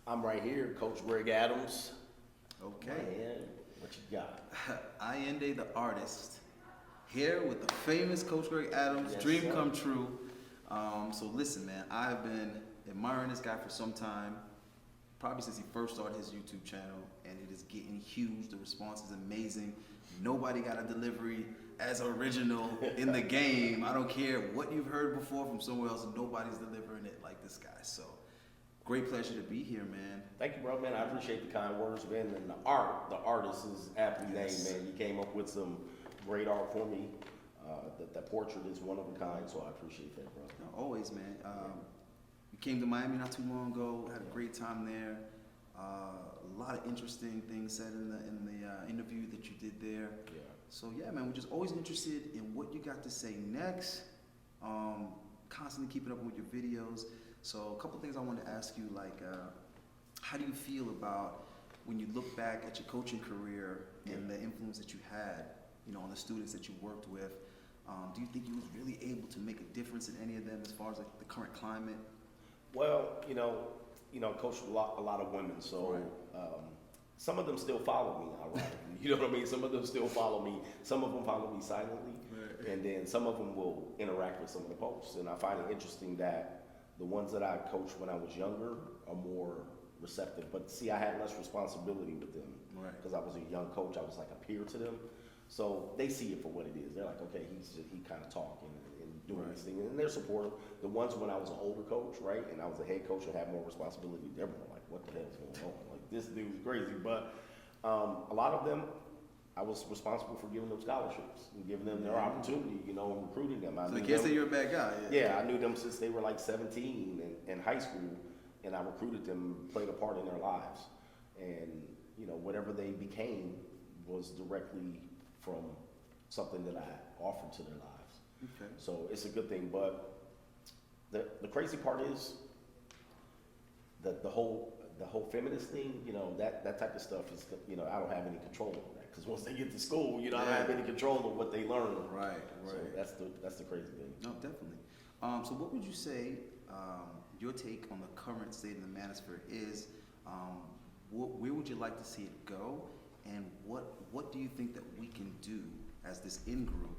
I'm right here, Coach Greg Adams. Okay. Man, what you got? Allende the artist, here with the famous Coach Greg Adams, Yes, dream sir. come true. So listen, man, I've been admiring this guy for some time, probably since he first started his YouTube channel, and it is getting huge. The response is amazing. Nobody got a delivery as original in the game. I don't care what you've heard before from somewhere else, nobody's delivering it like this guy. So great pleasure to be here, man. Thank you, bro, man. I appreciate the kind words, man. And the artist is aptly Yes. named, man. You came up with some great art for me. That portrait is one of a kind, so I appreciate that, bro. No, always, man. You came to Miami not too long ago. Had a great time there. A lot of interesting things said in the interview that you did there. Yeah. So yeah, man, we're just always interested in what you got to say next. Constantly keeping up with your videos. So a couple things I wanted to ask you, like, how do you feel about when you look back at your coaching career and the influence that you had, on the students that you worked with? Do you think you was really able to make a difference in any of them as far as like the current climate? Well, coached a lot of women, so Right. some of them still follow me. Ironically, you know what I mean. Some of them still follow me. Some of them follow me silently, Right. and then some of them will interact with some of the posts. And I find it interesting that the ones that I coached when I was younger are more receptive. But see, I had less responsibility with them Right. because I was a young coach. I was like a peer to them, so they see it for what it is. They're like, okay, he kind of talking and doing Right. this thing, and they're supportive. The ones when I was an older coach, right, and I was a head coach and had more responsibility, they're more like, what the hell is going on? Like, this dude's crazy. But a lot of them, I was responsible for giving them scholarships and giving them their opportunity, and recruiting them. So they can't say you're a bad guy. Yeah, I knew them since they were like 17 in high school, and I recruited them, played a part in their lives. And, whatever they became was directly from something that I offered to their lives. Okay. So it's a good thing. But the crazy part is that the whole feminist thing, that type of stuff is, I don't have any control over that. Because once they get to school, I don't have any control of what they learn. Right. So that's the crazy thing. No, definitely. So what would you say your take on the current state of the manosphere is? Where would you like to see it go? And what do you think that we can do as this in-group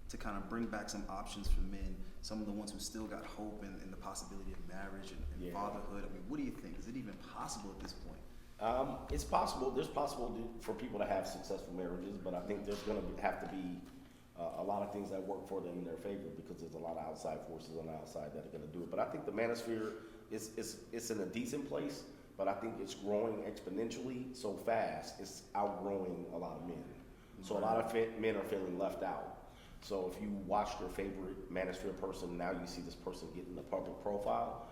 to kind of bring back some options for men, some of the ones who still got hope and the possibility of marriage and fatherhood? I mean, what do you think? Is it even possible at this point? It's possible. There's possible for people to have successful marriages, but I think there's going to have to be a lot of things that work for them in their favor, because there's a lot of outside forces on the outside that are going to do it. But I think the manosphere is in a decent place, but I think it's growing exponentially so fast, it's outgrowing a lot of men. So a lot of men are feeling left out. So if you watch your favorite manosphere person, now you see this person getting the public profile,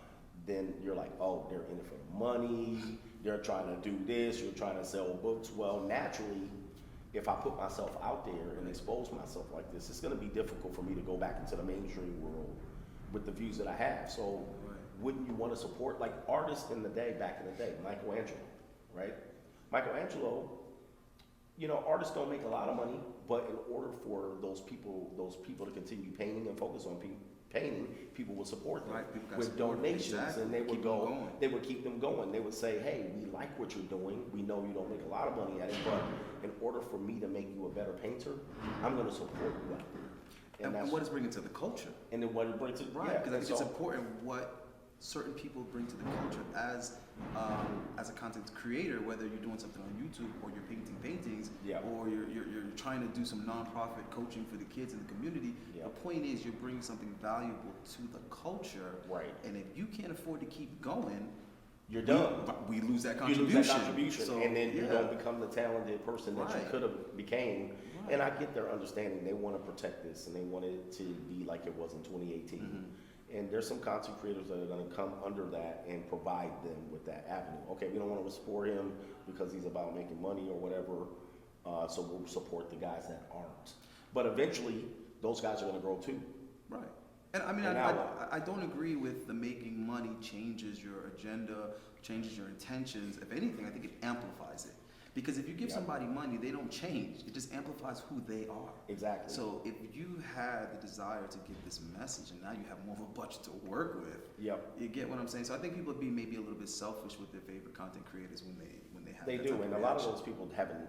then you're like, oh, they're in it for the money, they're trying to do this, you're trying to sell books. Well, naturally, if I put myself out there and expose myself like this, it's gonna be difficult for me to go back into the mainstream world with the views that I have. So wouldn't you want to support, like, artists in the day, back in the day, Michelangelo, right? Michelangelo, artists don't make a lot of money, but in order for those people to continue painting and focus on painting, people would support them with donations, and they would they would keep them going. They would say, hey, we like what you're doing. We know you don't make a lot of money at it, but in order for me to make you a better painter, I'm going to support you out there. And what is bringing to the culture? And then what it brings to because I think it's important what certain people bring to the culture as a content creator, whether you're doing something on YouTube or you're painting paintings, or you're trying to do some nonprofit coaching for the kids in the community. The point is you're bringing something valuable to the culture, right? And if you can't afford to keep going, you're done. We lose that contribution. You lose that contribution, so, and then you don't become the talented person that you could have became. And I get their understanding. They want to protect this, and they want it to be like it was in 2018. Mm-hmm. And there's some content creators that are going to come under that and provide them with that avenue. Okay, we don't want to support him because he's about making money or whatever, so we'll support the guys that aren't. But eventually, those guys are going to grow too. Right. And I mean, I don't agree with the making money changes your agenda, changes your intentions. If anything, I think it amplifies it. Because if you give somebody money, they don't change. It just amplifies who they are. Exactly. So if you had the desire to give this message, and now you have more of a budget to work with, you get what I'm saying. So I think people be maybe a little bit selfish with their favorite content creators when they have. They that do, type and of a lot of reaction. those people haven't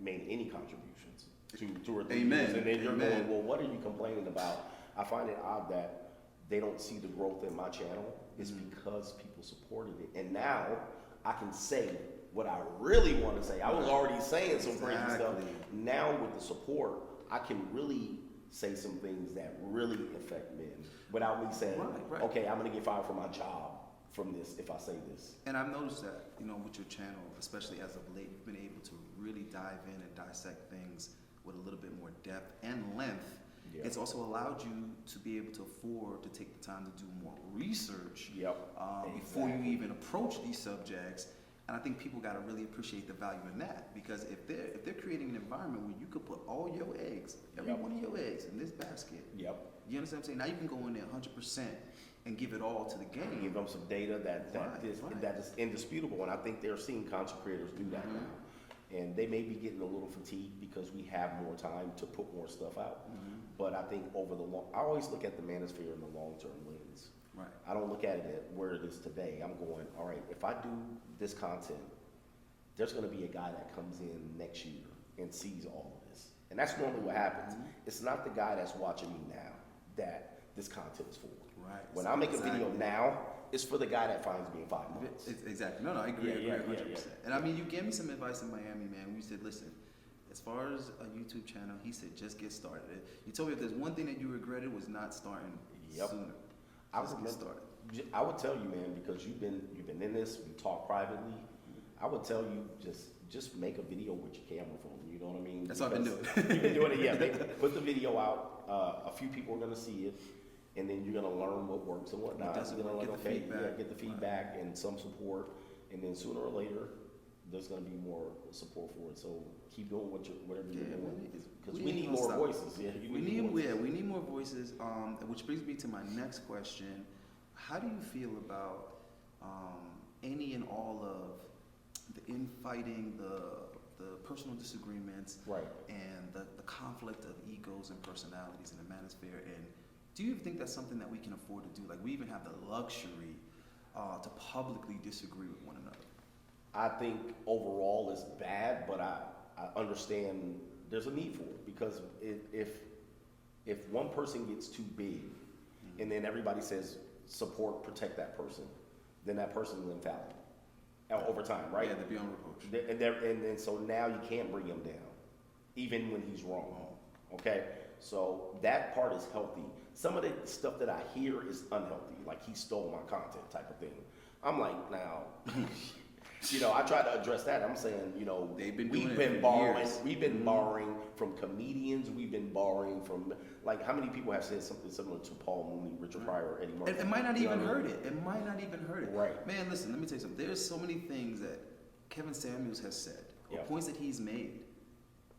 made any contributions to 2 or 3 Amen. years, and then you're Amen. going, well, what are you complaining about? I find it odd that they don't see the growth in my channel. It's because people supported it, and now I can say what I really want to say. I was already saying some crazy stuff. Now with the support, I can really say some things that really affect men without me saying, okay, I'm going to get fired from my job from this if I say this. And I've noticed that, with your channel, especially as of late, you've been able to really dive in and dissect things with a little bit more depth and length. Yeah. It's also allowed you to be able to afford to take the time to do more research before you even approach these subjects. And I think people got to really appreciate the value in that, because if they're creating an environment where you could put all your eggs, every one of your eggs in this basket, you understand what I'm saying? Now you can go in there 100% and give it all to the game. Give them some data that is indisputable, and I think they're seeing content creators do that now. And they may be getting a little fatigued because we have more time to put more stuff out. But I think I always look at the manosphere in the long-term lens. Right. I don't look at it at where it is today. I'm going, all right, if I do this content, there's going to be a guy that comes in next year and sees all of this. And that's normally what happens. It's not the guy that's watching me now that this content is for. Right. When I make a video now, it's for the guy that finds me in 5 months. Exactly. No, I agree. I agree 100%. And I mean, you gave me some advice in Miami, man. You said, listen, as far as a YouTube channel, he said, just get started. You told me if there's one thing that you regretted was not starting sooner. I would tell you, man, because you've been in this. We talk privately. I would tell you just make a video with your camera phone. You know what I mean? That's what I've been doing. You've been doing it. Put the video out. A few people are gonna see it, and then you're gonna learn what works and what not. You're gonna get the feedback and some support, and then sooner or later, there's gonna be more support for it. So keep doing whatever you're doing, because we need more voices. We need more voices. Which brings me to my next question: how do you feel about any and all of the infighting, the personal disagreements, and the conflict of egos and personalities in the manosphere? And do you think that's something that we can afford to do? Like, we even have the luxury to publicly disagree with one another? I think overall it's bad, but I understand there's a need for it, because if one person gets too big and then everybody says support, protect that person, then that person is infallible over time, right? Yeah, they're beyond reproach. And so now you can't bring him down, even when he's wrong. Okay, so that part is healthy. Some of the stuff that I hear is unhealthy, like he stole my content type of thing. I'm like, now. I try to address that. I'm saying, we've been borrowing from comedians. We've been borrowing from, like, how many people have said something similar to Paul Mooney, Richard Pryor, or Eddie Murphy? It might not even hurt it. It might not even hurt it. Right. Man, listen, let me tell you something. There's so many things that Kevin Samuels has said, or points that he's made,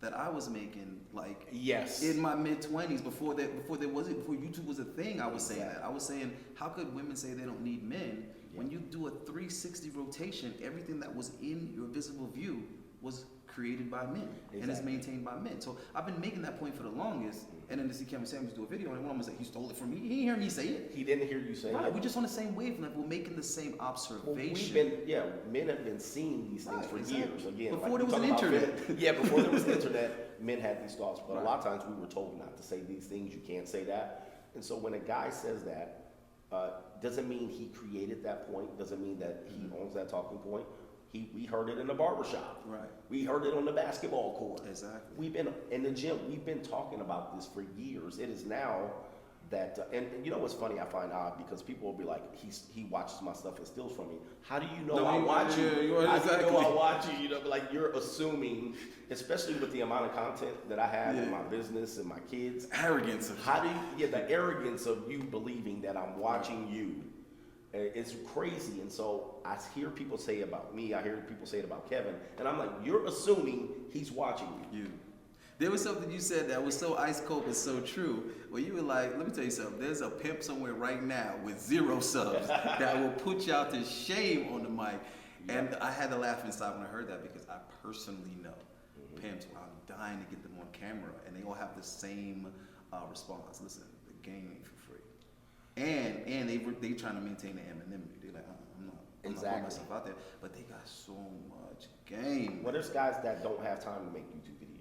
that I was making, like, in my mid-20s, before YouTube was a thing. I was saying that. I was saying, how could women say they don't need men? When you do a 360 rotation, everything that was in your visible view was created by men and is maintained by men. So I've been making that point for the longest, and then to see Kevin Samuels do a video, and one of them was like, he stole it from me. He didn't hear me say it. He didn't hear you say it. We're just on the same wavelength. We're making the same observation. Men have been seeing these things for years. Again, before there was an internet. Before there was the internet, men had these thoughts. But a lot of times we were told not to say these things. You can't say that. And so when a guy says that, doesn't mean he created that point. Doesn't mean that he owns that talking point. We heard it in the barbershop. Right. We heard it on the basketball court. Exactly. We've been in the gym. We've been talking about this for years. It is now that, and you know what's funny? I find odd, because people will be like, he watches my stuff and steals from me. How do you know I watch you? How do you know I watch you? Like, you're assuming, especially with the amount of content that I have in my business and my kids. Arrogance of the arrogance of you believing that I'm watching you. It's crazy. And so I hear people say about me, I hear people say it about Kevin, and I'm like, you're assuming he's watching you. There was something you said that was so ice cold but so true. Well, you were like, let me tell you something. There's a pimp somewhere right now with 0 subs that will put you out to shame on the mic. And I had to laugh inside when I heard that because I personally know pimps who I'm dying to get them on camera, and they all have the same response. Listen, the game ain't for free, and they trying to maintain the anonymity. They're like, I'm not putting myself out there, but they got so much game. Well, there's guys that don't have time to make YouTube videos.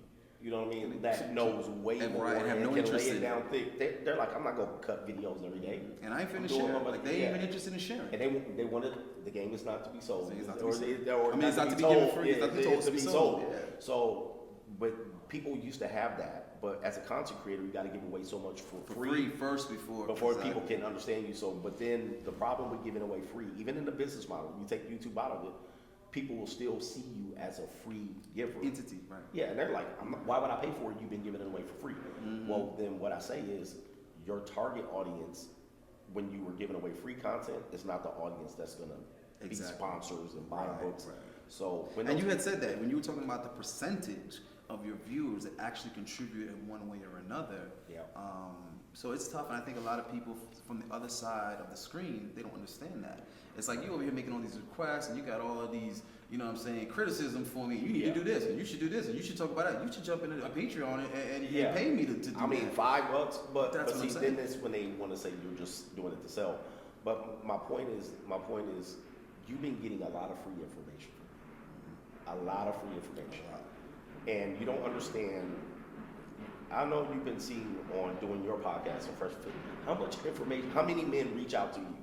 You know what I mean? That knows way more and have no can interest lay it in down thick. They're like, I'm not gonna cut videos every day. And I ain't finna share. Like they ain't even interested in sharing. And they wanted the game is not to be sold. It's not It's not to be given free. It's not to be sold. Yeah. So, but people used to have that. But as a content creator, you got to give away so much for free first before people can understand you. So, but then the problem with giving away free, even in the business model, you take YouTube out of it, people will still see you as a free giver. Entity, right? Yeah, and they're like, why would I pay for it? You've been giving it away for free. Well, then what I say is, your target audience, when you were giving away free content, is not the audience that's gonna be sponsors and buy books. Right. So, and you had said that when you were talking about the percentage of your viewers that actually contribute in one way or another. Yeah. So it's tough, and I think a lot of people from the other side of the screen, they don't understand that. It's like you over here making all these requests, and you got all of these, you know what I'm saying, criticism for me. You need to do this, and you should do this, and you should talk about that. You should jump into a Patreon and pay me to do that. I mean, $5, but what see, then it's when they want to say you're just doing it to sell. But my point is, you've been getting a lot of free information. A lot of free information. And you don't understand. I know you've been seeing on doing your podcast on Fresh Fit, how much information, how many men reach out to you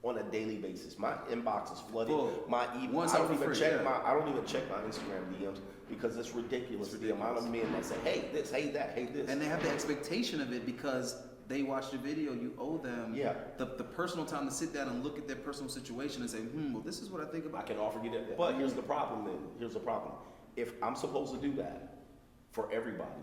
on a daily basis? My inbox is flooded. My email, I don't even check my Instagram DMs because it's ridiculous. The amount of men that say, hey this, hey that, hey this. And they have the expectation of it because they watch the video, you owe them the personal time to sit down and look at their personal situation and say, well, this is what I think about. I can offer you that. But here's the problem then. Here's the problem. If I'm supposed to do that for everybody,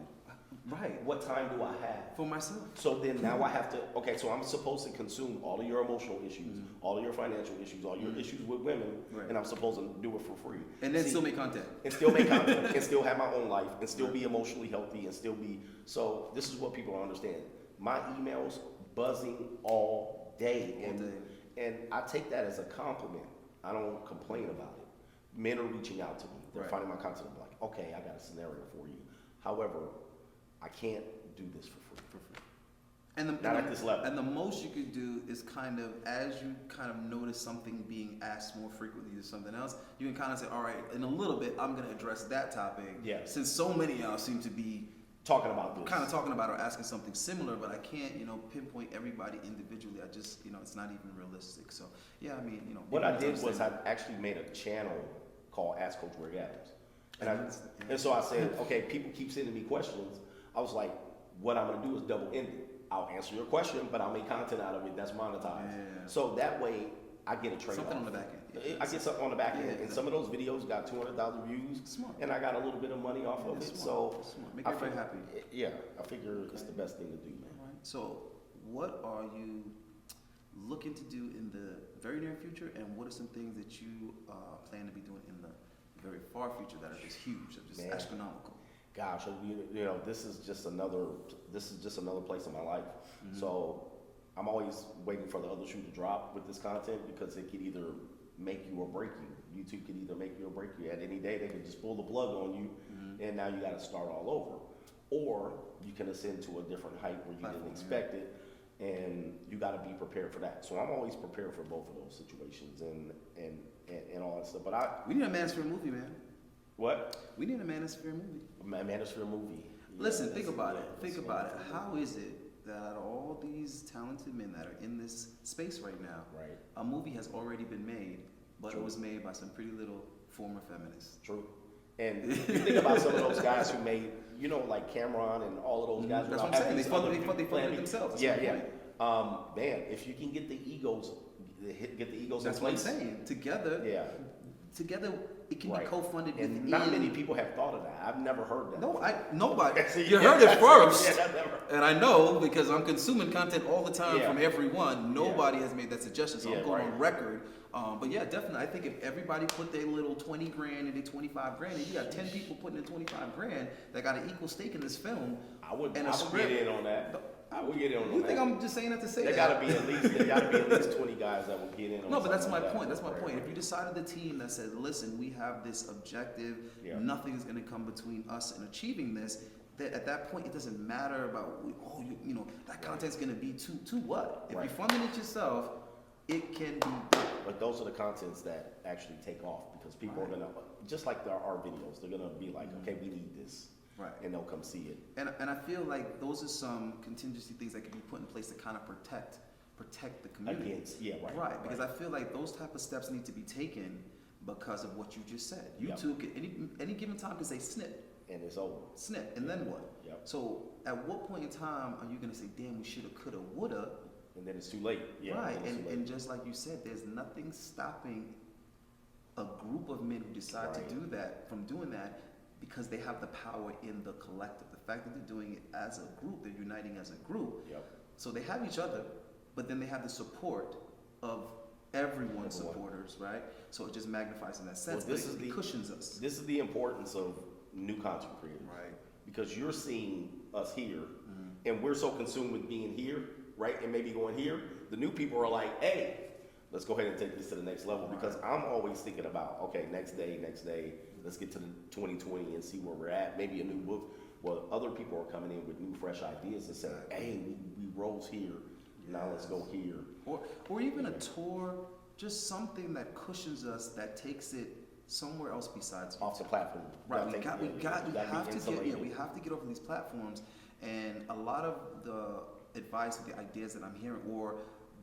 right? What time do I have? For myself. So then now I have to, so I'm supposed to consume all of your emotional issues, all of your financial issues, all your issues with women, and I'm supposed to do it for free. And then still make content. And still make content, and still have my own life, and still be emotionally healthy, and still be, so this is what people don't understand. My emails buzzing all day. And I take that as a compliment. I don't complain about it. Men are reaching out to me. They're finding my content. I'm like, okay, I got a scenario for you. However, I can't do this for free. Not at this level. And the most you could do is kind of, as you kind of notice something being asked more frequently than something else, you can kind of say, all right, in a little bit, I'm going to address that topic. Yeah. Since so many of y'all seem to be talking about this. Kind of talking about or asking something similar, but I can't, pinpoint everybody individually. I just, it's not even realistic. So, yeah, I mean, What I did was I actually made a channel called Ask Coach Greg Adams. And so I said, okay, people keep sending me questions. I was like, what I'm going to do is double end it. I'll answer your question, but I'll make content out of it that's monetized. Yeah. So that way, I get a trade-off. Something on the back end. Yeah, I get something on the back end. And some of those videos got 200,000 views. Smart. And I got a little bit of money off of it. So make everybody happy. Yeah, I figure it's the best thing to do, man. Right. So what are you looking to do in the very near future, and what are some things that you plan to be doing in the very far future that are just huge, that are just astronomical? Gosh, this is just another place in my life. Mm-hmm. So I'm always waiting for the other shoe to drop with this content because it could either make you or break you. YouTube could either make you or break you. At any day, they can just pull the plug on you, and now you got to start all over. Or you can ascend to a different height where you didn't expect it, and you got to be prepared for that. So I'm always prepared for both of those situations and all that stuff. But we need a Manosphere movie, man. What? We need a Manosphere movie. A Manosphere movie. Listen, think about it. Think about it. How is it that all these talented men that are in this space right now, a movie has already been made, but it was made by some pretty little former feminists? True. And you think about some of those guys who made, like Cameron and all of those guys. That's what I'm saying. They funded themselves. Yeah. Man, if you can get the egos That's what I'm saying. Together. Yeah. Together, it can be co-funded. And not many people have thought of that. I've never heard that. No, nobody. You heard it first. And I know because I'm consuming content all the time from everyone. Nobody has made that suggestion, so I'm going on record. But yeah, definitely. I think if everybody put their little 20 grand and their 25 grand, and you got 10 people putting in 25 grand that got an equal stake in this film, I would get in on that. I will get in on You that. think I'm just saying that to say There that? gotta be at least 20 guys that will get in on No, but that's my something like point. that. That's my Right, point. right. If you decided the team that said, listen, we have this objective, Yeah. nothing is going to come between us and achieving this, that at that point it doesn't matter about, you know, that content's going to be to what? If Right. you're funding it yourself, it can be done. But those are the contents that actually take off because people are gonna, just like our videos, they're gonna be like, okay, we need this. Right. And they'll come see it. And I feel like those are some contingency things that can be put in place to kind of protect the community. Against, yeah, right. Right, because I feel like those type of steps need to be taken because of what you just said. Yep. YouTube can, any given time can say snip, And it's over. and then what? Yep. So at what point in time are you going to say, damn, we shoulda, coulda, woulda? And then it's too late. Yeah, Right, then it's too late. and just like you said, there's nothing stopping a group of men who decide Right. to do that from doing that because they have the power in the collective. The fact that they're doing it as a group, they're uniting as a group. Yep. So they have each other, but then they have the support of everyone's Everyone. supporters, right? So it just magnifies in that sense. Well, this but is it the- cushions us. This is the importance of new content creators. Right. Because you're seeing us here, Mm-hmm. and we're so consumed with being here, right, and maybe going here. The new people are like, hey, let's go ahead and take this to the next level. Because I'm always thinking about, okay, next day, let's get to the 2020 and see where we're at. Maybe a new book. Well, other people are coming in with new, fresh ideas and saying, hey, we rose here, now let's go here. Or even a tour, just something that cushions us, that takes it somewhere else besides Off the platform. Right, You we gotta we take- have you to gotta be get, insulated. we have to get over these platforms, and a lot of the advice, or the ideas that I'm hearing, or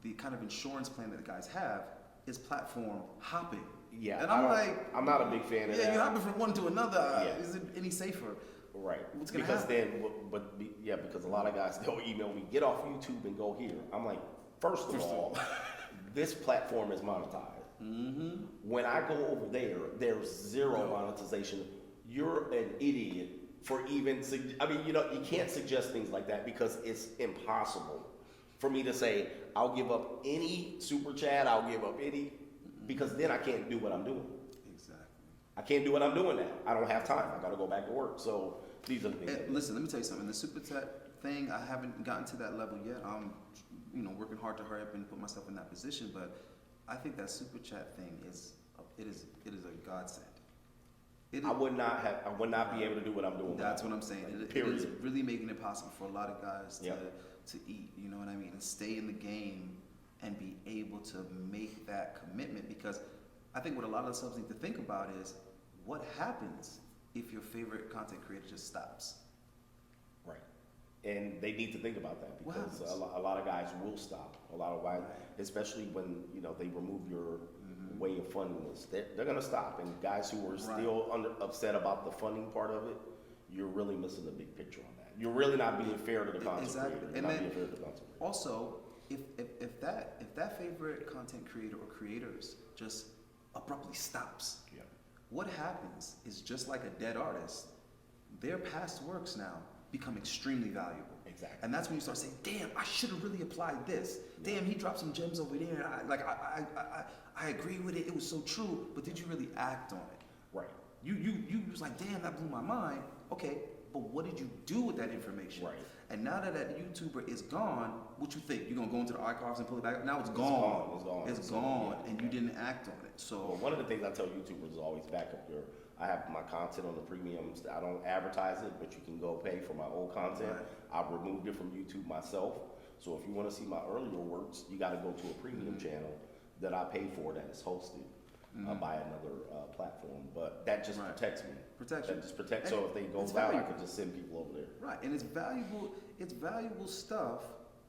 the kind of insurance plan that the guys have, is platform hopping. Yeah, and I'm I'm not a big fan of that. yeah, you're hopping from one to another. Yeah. Is it any safer? Right. What's gonna because happen? because a lot of guys, they'll email me, get off YouTube and go here. I'm like, first of all, this platform is monetized. Mm-hmm. When I go over there, there's zero monetization. You're an idiot for even, you can't suggest things like that because it's impossible for me to say, I'll give up any super chat, I'll give up any, because then I can't do what I'm doing. Exactly. I can't do what I'm doing now. I don't have time. I got to go back to work. So these are the things. And listen, let me tell you something. The super chat thing, I haven't gotten to that level yet. I'm, working hard to hurry up and put myself in that position. But I think that super chat thing is a godsend. I would not be able to do what I'm doing. That's what I'm saying. It is Period. really making it possible for a lot of guys Yep. to eat. You know what I mean? And stay in the game and be able to make that commitment. Because I think what a lot of us need to think about is what happens if your favorite content creator just stops. Right. And they need to think about that What because happens? a lot of guys will stop. A lot of guys, especially when they remove your way of funding this, they're going to stop. And guys who are still upset about the funding part of it, you're really missing the big picture on that. You're really not being fair to the content Exactly. creator. You're And not then being fair to the content creator. Also, if that favorite content creator or creators just abruptly stops, Yeah. what happens is, just like a dead artist, their past works now become extremely valuable. Exactly. And that's when you start saying, damn, I should have really applied this. Damn, he dropped some gems over there. I agree with it. It was so true. But did you really act on it? Right. You was like, damn, that blew my mind. Okay, but what did you do with that information? Right. And now that YouTuber is gone, what you think? You're gonna go into the archives and pull it back? Now it's gone. gone. It's gone, and you didn't act on it. So Well, one of the things I tell YouTubers is always back up your. I have my content on the premiums. I don't advertise it, but you can go pay for my old content. Right. I've removed it from YouTube myself. So if you want to see my earlier works, you got to go to a premium channel that I pay for that is hosted by another platform. But that just protects me. Protects you. That just protects. And So if they it's goes out, I valuable. can just send people over there. right, and it's valuable stuff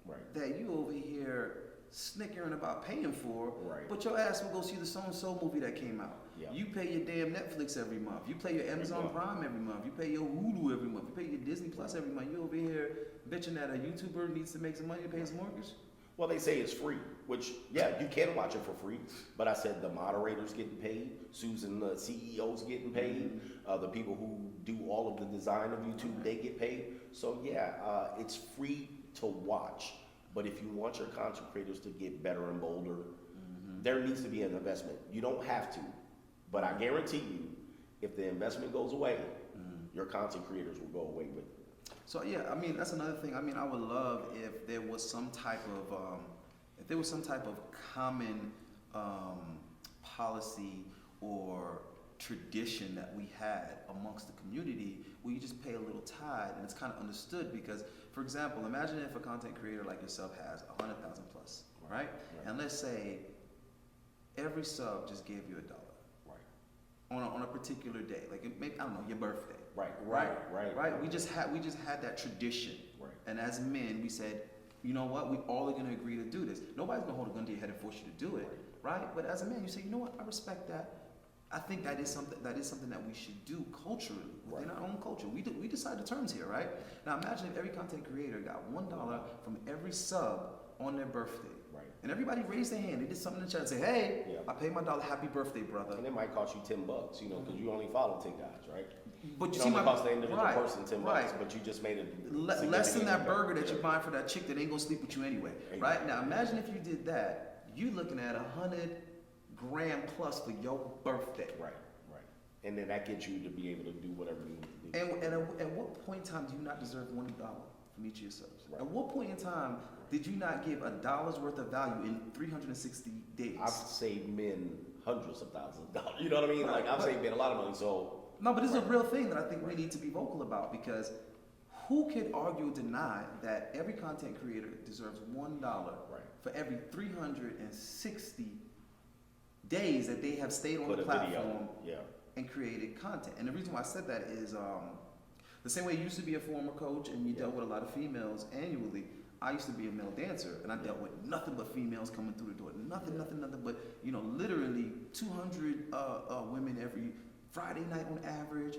Right. that you over here snickering about paying for, Right. but your ass will go see the so-and-so movie that came out. Yeah. You pay your damn Netflix every month. You pay your Amazon month. Prime every month. You pay your Hulu every month. You pay your Disney Plus every month. You over here bitching that a YouTuber needs to make some money to pay his mortgage? Well, they say it's free, which, yeah, you can watch it for free. But I said the moderators getting paid, Susan, the CEO's getting paid, the people who do all of the design of YouTube, they get paid. So, yeah, it's free to watch. But if you want your content creators to get better and bolder, there needs to be an investment. You don't have to. But I guarantee you, if the investment goes away, your content creators will go away with it. So yeah, I mean that's another thing. I mean, I would love if there was some type of common policy or tradition that we had amongst the community where you just pay a little tithe and it's kind of understood. Because, for example, imagine if a content creator like yourself has 100,000 plus, right? And let's say every sub just gave you $1. On a particular day, like maybe, I don't know, your birthday. Right. We just had that tradition. Right. And as men, we said, you know what, we all are going to agree to do this. Nobody's going to hold a gun to your head and force you to do it, right? But as a man, you say, you know what, I respect that. I think that is something that we should do culturally within our own culture. We decide the terms here, right? Now imagine if every content creator got $1 from every sub on their birthday. Right. And everybody raised their hand. They did something in the chat and say, hey, I paid my $1. Happy birthday, brother. And it might cost you $10, you know, because you only follow 10 guys, right? But you it see, only cost the individual person $10, but you just made it less than that burger that you're buying for that chick that ain't gonna sleep with you anyway, right? Now imagine if you did that. You looking at 100 grand plus for your birthday, right? And then that gets you to be able to do whatever you need to do. And at what point in time do you not deserve $1 from each of your subs? Right. At what point in time did you not give $1 worth of value in 360 days? I've saved men hundreds of thousands of dollars. You know what I mean? Like I've saved men a lot of money. So no, but this is a real thing that I think we need to be vocal about, because who could argue or deny that every content creator deserves $1 for every 360 days that they have stayed on the platform and created content? And the reason why I said that is the same way you used to be a former coach and you dealt with a lot of females annually. I used to be a male dancer and I dealt with nothing but females coming through the door. Nothing but, you know, literally 200 women every Friday night on average,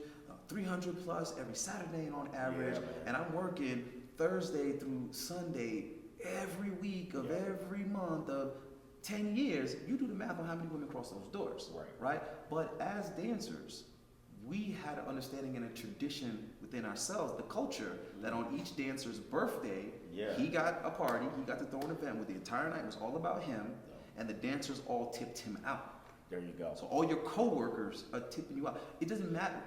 300 plus every Saturday on average. And I'm working Thursday through Sunday every week of every month of 10 years. You do the math on how many women cross those doors, right? But as dancers, we had an understanding and a tradition within ourselves, the culture, that on each dancer's birthday, he got a party, he got to throw an event where the entire night was all about him, and the dancers all tipped him out. There you go. So all your coworkers are tipping you out. It doesn't matter.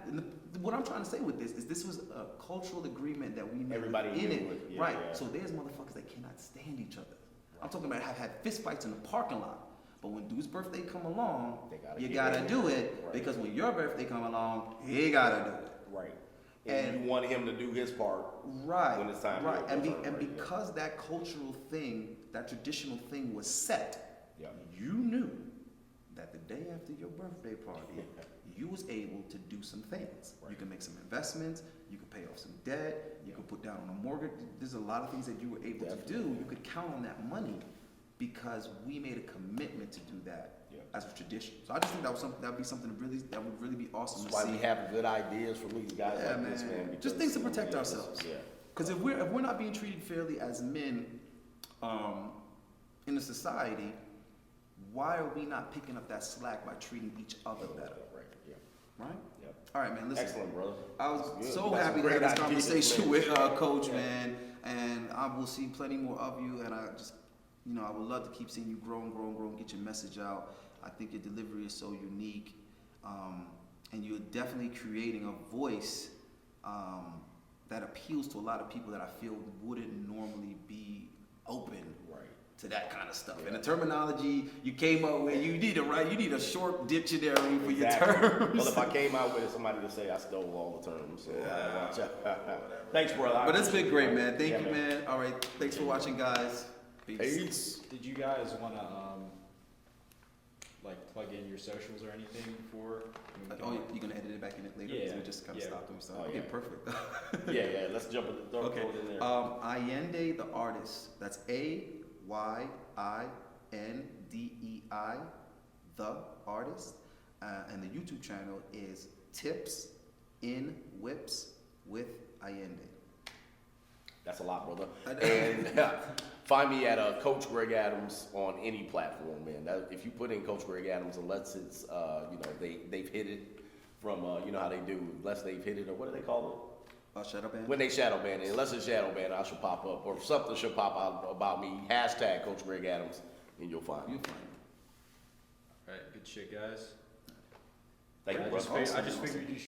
What I'm trying to say with this was a cultural agreement that we made. Everybody in it, right? So there's motherfuckers that cannot stand each other. I'm talking about have had fist fights in the parking lot. But when dude's birthday come along, you gotta do it, because when your birthday come along, he gotta do it. Right. And you want him to do his part. Right. When it's time. Right. And because that cultural thing, that traditional thing was set, you knew that the day after your birthday party, you was able to do some things. You can make some investments, you could pay off some debt, you could put down on a mortgage. There's a lot of things that you were able to do. You could count on that money because we made a commitment to do that as a tradition. So I just think that would be something that would really be awesome to see. That's why we have good ideas from these guys like this, man. Just things to protect ourselves. Because if we're not being treated fairly as men in a society, why are we not picking up that slack by treating each other better? Right? Yep. All right, man. Listen. Excellent, brother. I was so happy to have this conversation with Coach, man. And I will see plenty more of you. And I just, you know, I would love to keep seeing you grow and grow and grow and get your message out. I think your delivery is so unique. And you're definitely creating a voice that appeals to a lot of people that I feel wouldn't normally be open to that kind of stuff. And the terminology you came up with, you need a short dictionary for your terms. Well, if I came out with it, somebody would say I stole all the terms. So watch out. Thanks, brother. But it's been great, man. Thank you, man. All right. Thanks for watching, guys. Peace. Did you guys want to like plug in your socials or anything before? You're gonna edit it back in it later? Yeah. We just kind of stopped doing stuff. Oh, okay, perfect. Let's jump in the throw it in there. Allende the artist. That's AYINDEI the artist. And the YouTube channel is Tips in Whips with Allende. That's a lot, brother. And find me at Coach Greg Adams on any platform, man. If you put in Coach Greg Adams, unless it's they've hit it from you know how they do, unless they've hit it, or what do they call it? Shadow ban? When they shadow ban it, unless it's shadow ban, I should pop up, or something should pop out about me. Hashtag Coach Greg Adams, and you'll find me. All right, good shit, guys. Thank you, brother. I just figured you should